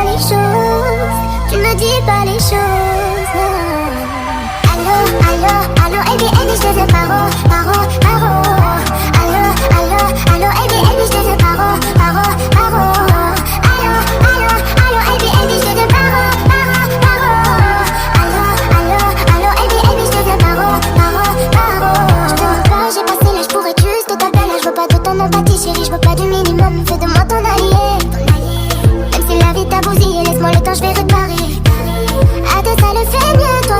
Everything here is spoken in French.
les choses, tu me dis pas les choses. Allô, allô, allô, Ebi, Ebi, je te veux paro, paro, paro. Allô, allô, allô, Ebi, Ebi, je te veux paro, paro, paro. Allô, allô, allô, Ebi, Ebi, je te veux paro, paro, paro. Allô, allô, allô, Ebi, Ebi, je te veux paro, paro, paro. Je te veux pas, j'ai passé l'âge pour être juste t'appeler là. Je veux pas de ton empathie, chérie, je veux pas du minimum. Fais de moi ton allié. Même si la vie t'a bousillé, laisse-moi le temps, je vais réparer. À deux, ça le fait mieux, toi